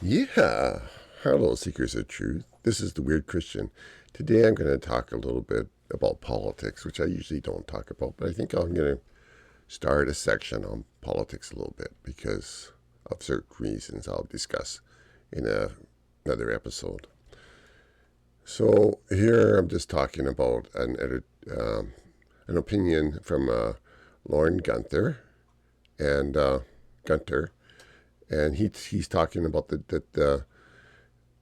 Yeah. Hello, Seekers of Truth. This is the Weird Christian. Today I'm going to talk a little bit about politics, which I usually don't talk about, but I think I'm going to start a section on politics a little bit because of certain reasons I'll discuss in another episode. So here I'm just talking about an opinion from Lauren Gunther and Gunter, and he's talking about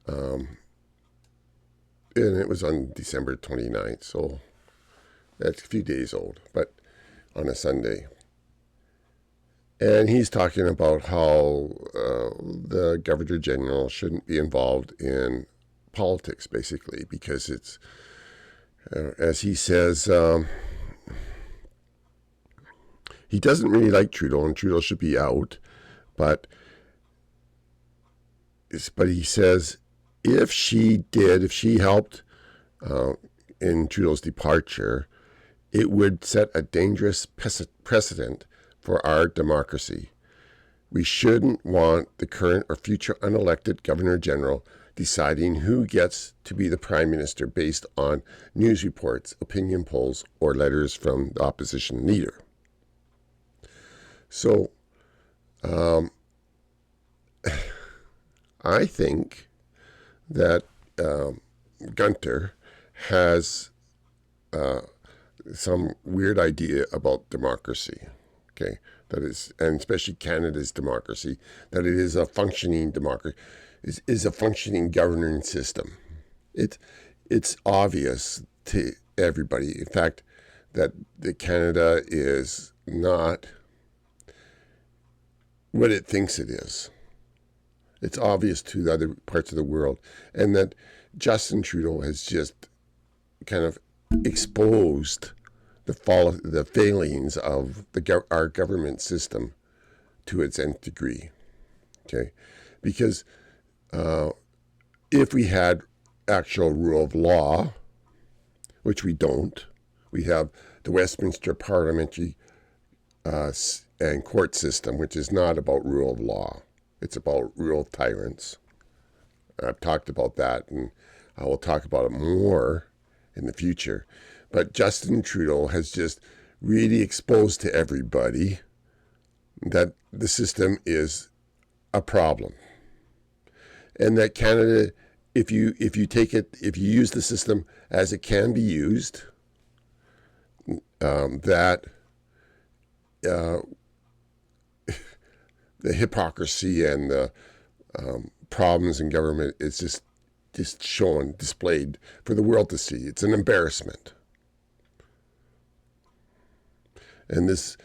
and it was on December 29th, so that's a few days old, but on a Sunday. And he's talking about how the Governor General shouldn't be involved in politics, basically, because it's, as he says, he doesn't really like Trudeau, and Trudeau should be out, but he says if she helped in Trudeau's departure, it would set a dangerous precedent for our democracy. We shouldn't want the current or future unelected Governor General deciding who gets to be the Prime Minister based on news reports, opinion polls, or letters from the opposition leader. So, I think that Gunter has some weird idea about democracy. Okay, that is, and especially Canada's democracy, that it is a functioning democracy, is a functioning governing system. It's obvious to everybody, in fact, that Canada is not what it thinks it is. It's obvious to the other parts of the world, and that Justin Trudeau has just kind of exposed the failings of our government system to its nth degree. Okay, because if we had actual rule of law, which we don't, we have the Westminster parliamentary and court system, which is not about rule of law. It's about rule of tyrants. I've talked about that, and I will talk about it more in the future. But Justin Trudeau has just really exposed to everybody that the system is a problem, and that Canada, if you use the system as it can be used, that the hypocrisy and the problems in government is just shown, displayed for the world to see. It's an embarrassment. And this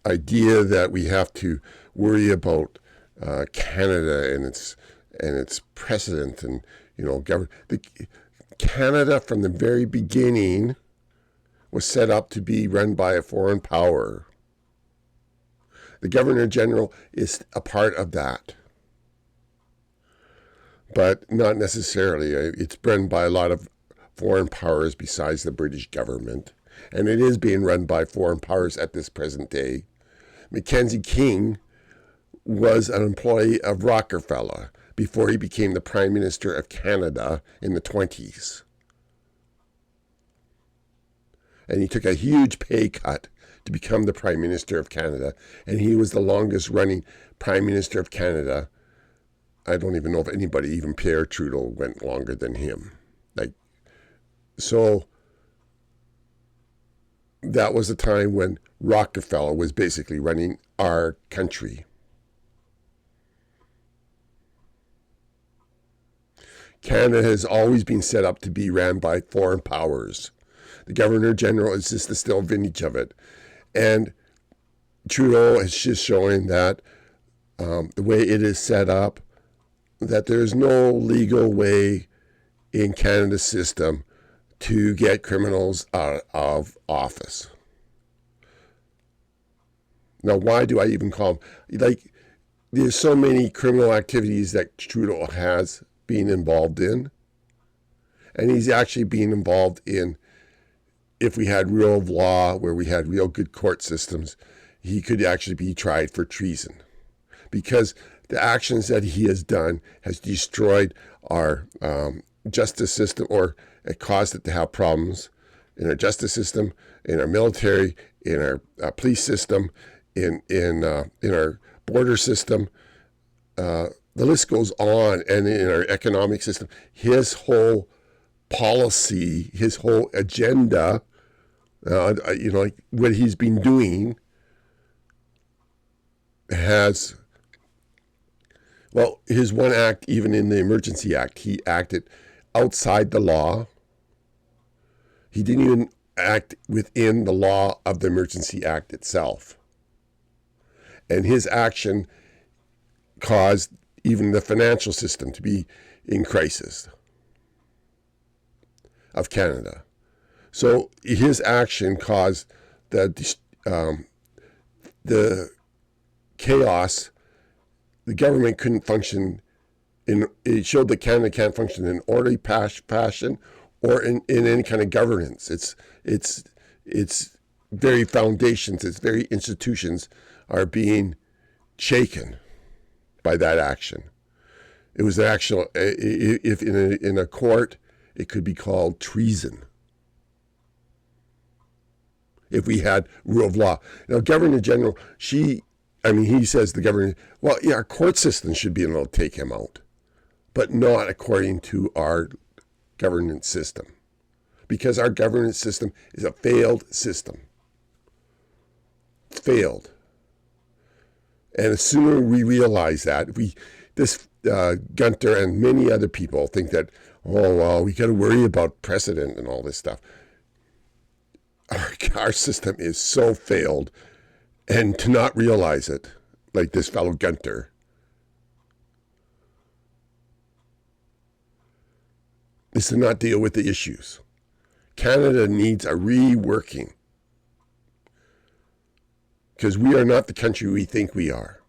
idea that we have to worry about Canada and its precedent, and Canada from the very beginning was set up to be run by a foreign power. The Governor General is a part of that, but not necessarily. It's run by a lot of foreign powers besides the British government, and it is being run by foreign powers at this present day. Mackenzie King was an employee of Rockefeller before he became the Prime Minister of Canada in the 1920s. And he took a huge pay cut to become the Prime Minister of Canada, and he was the longest running Prime Minister of Canada. I don't even know if anybody, even Pierre Trudeau, went longer than him. So that was a time when Rockefeller was basically running our country. Canada has always been set up to be ran by foreign powers. The Governor General is just the still vintage of it. And Trudeau is just showing that the way it is set up, that there's no legal way in Canada's system to get criminals out of office. Now, why do I even call them? There's so many criminal activities that Trudeau has been involved in. And he's actually being involved in, if we had rule of law, where we had real good court systems, he could actually be tried for treason. Because the actions that he has done has destroyed our justice system, or it caused it to have problems in our justice system, in our military, in our police system, in our border system. The list goes on, and in our economic system. His whole policy, his whole agenda, like what he's been doing has, well, his one act, even in the Emergency Act, he acted outside the law. He didn't even act within the law of the Emergency Act itself. And his action caused even the financial system to be in crisis of Canada. So his action caused the chaos. The government couldn't function it showed that Canada can't function in orderly fashion or in any kind of governance. Its very foundations, its very institutions are being shaken by that action. It was actual, if in a court, it could be called treason. If we had rule of law. Now, Governor General, he says the governor, well, yeah, our court system should be able to take him out, but not according to our governance system, because our governance system is a failed system. It's failed. And the sooner we realize that, Gunther and many other people think that, oh, well, we got to worry about precedent and all this stuff. Our system is so failed, and to not realize it, like this fellow Gunther, is to not deal with the issues. Canada needs a reworking, because we are not the country we think we are.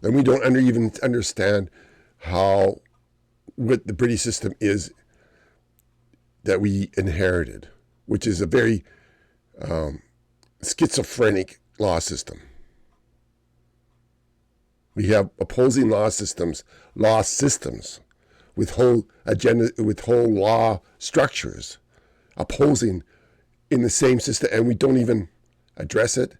And we don't even understand what the British system is that we inherited, which is a very schizophrenic law system. We have opposing law systems with whole agenda, with whole law structures opposing in the same system, and we don't even address it.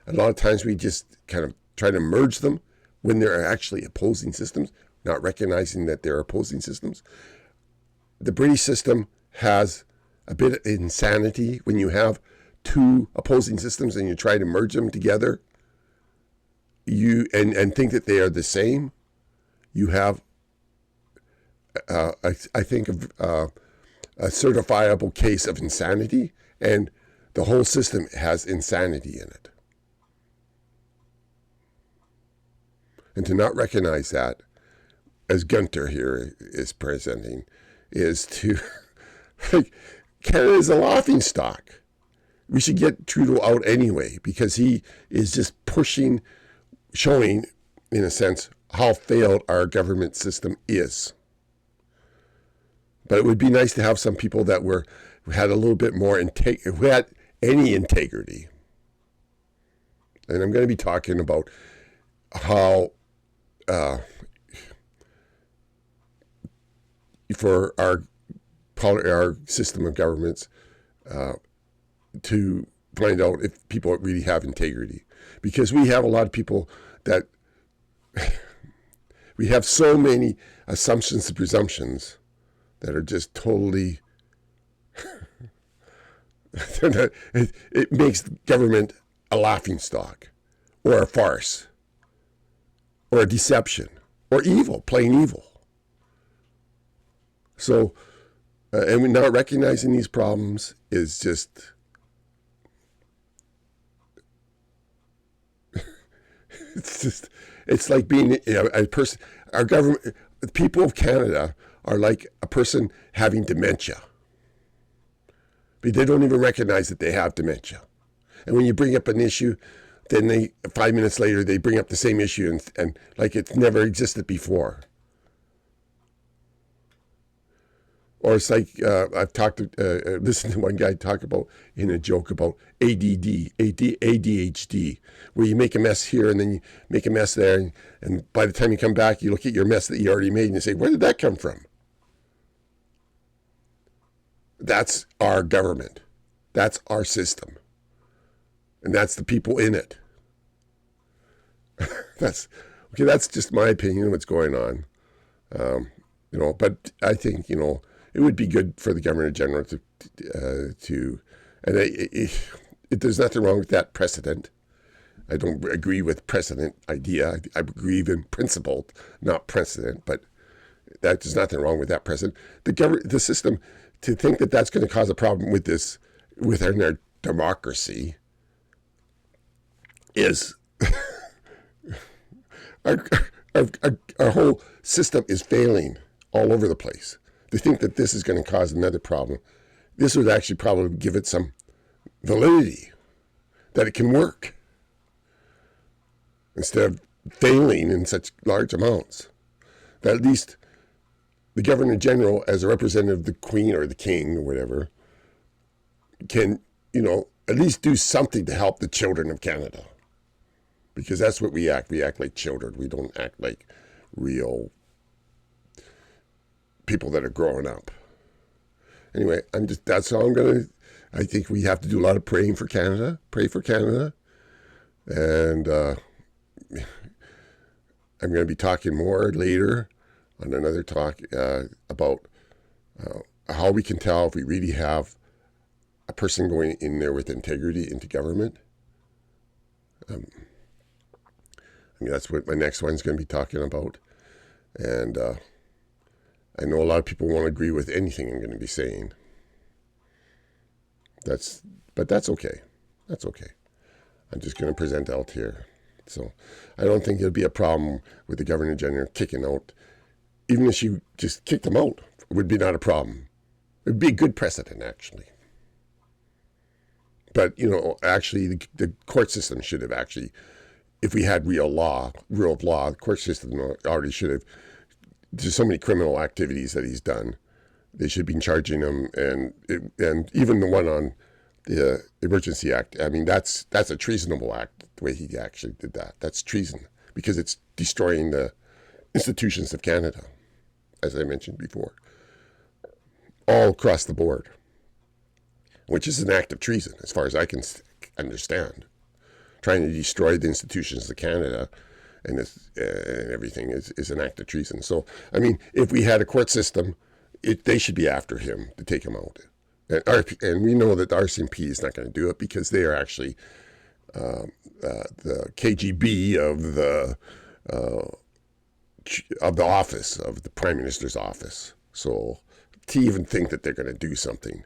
A lot of times we just kind of try to merge them when there are actually opposing systems, not recognizing that they're opposing systems. The British system has a bit of insanity when you have two opposing systems and you try to merge them together. And think that they are the same. You have, I think, a certifiable case of insanity, and the whole system has insanity in it. And to not recognize that, as Gunther here is presenting, is to, Canada is a laughing stock. We should get Trudeau out anyway, because he is just showing, in a sense, how failed our government system is. But it would be nice to have some people that had a little bit more who had any integrity. And I'm going to be talking about how for our system of governments to find out if people really have integrity. Because we have a lot of people that we have so many assumptions and presumptions that are just totally it makes government a laughingstock, or a farce, or a deception, or evil, plain evil. So, and we're not recognizing these problems is just, it's like being a person. Our government, the people of Canada are like a person having dementia. But they don't even recognize that they have dementia. And when you bring up an issue, then 5 minutes later, they bring up the same issue and like it's never existed before. Or it's like I've talked to, listened to one guy talk about in a joke about ADHD, where you make a mess here and then you make a mess there, and by the time you come back, you look at your mess that you already made and you say, where did that come from? That's our government. That's our system. And that's the people in it. That's just my opinion of what's going on. But I think, it would be good for the Governor General to there's nothing wrong with that precedent. I don't agree with precedent idea. I agree in principle, not precedent, but there's nothing wrong with that precedent. The system, to think that that's going to cause a problem with this, with our democracy, is our whole system is failing all over the place. To think that this is going to cause another problem, this would actually probably give it some validity, that it can work, instead of failing in such large amounts. That at least the Governor General, as a representative of the Queen or the King or whatever, can, at least do something to help the children of Canada. Because that's what we act. We act like children. We don't act like real people that are growing up. Anyway, that's all I think we have to do a lot of praying for Canada. Pray for Canada. And I'm going to be talking more later on another talk about how we can tell if we really have a person going in there with integrity into government. That's what my next one's going to be talking about. And I know a lot of people won't agree with anything I'm going to be saying. But that's okay. That's okay. I'm just going to present out here. So I don't think there'll be a problem with the Governor General kicking out. Even if she just kicked him out, it would be not a problem. It would be a good precedent, actually. But, actually, the court system should have actually, if we had rule of law, the court system already should have. There's so many criminal activities that he's done. They should be charging him, and even the one on the Emergency Act. That's a treasonable act, the way he actually did that. That's treason, because it's destroying the institutions of Canada, as I mentioned before, all across the board, which is an act of treason, as far as I can understand. Trying to destroy the institutions of Canada and everything is an act of treason. So, if we had a court system, they should be after him to take him out. And we know that the RCMP is not going to do it, because they are actually the KGB of the office, of the Prime Minister's office. So to even think that they're going to do something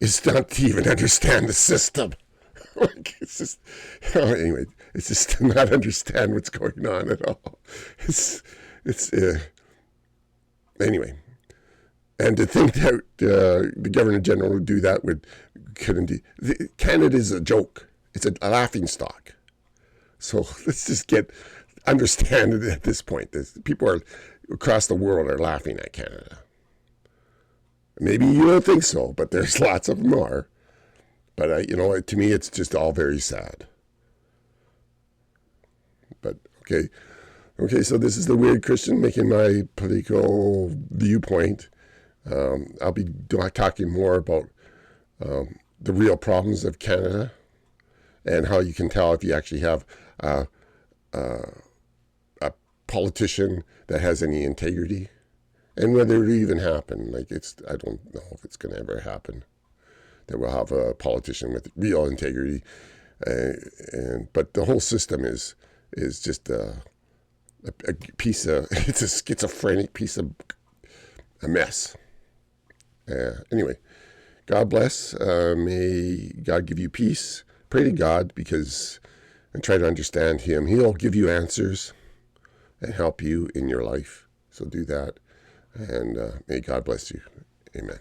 is not to even understand the system. It's just, anyway, it's just to not understand what's going on at all. Anyway, and to think that the Governor General would do that Canada is a joke. It's a laughing stock. So let's just understand it at this point. People across the world are laughing at Canada. Maybe you don't think so, but there's lots of them are. But, to me, it's just all very sad. But, okay. Okay, so this is the Weird Christian making my political viewpoint. I'll be talking more about the real problems of Canada and how you can tell if you actually have a politician that has any integrity, and whether it even happen. I don't know if it's going to ever happen, that we'll have a politician with real integrity. But the whole system is just a piece of, it's a schizophrenic piece of a mess. Anyway, God bless. May God give you peace. Pray to God, and try to understand Him. He'll give you answers and help you in your life. So do that. And may God bless you. Amen.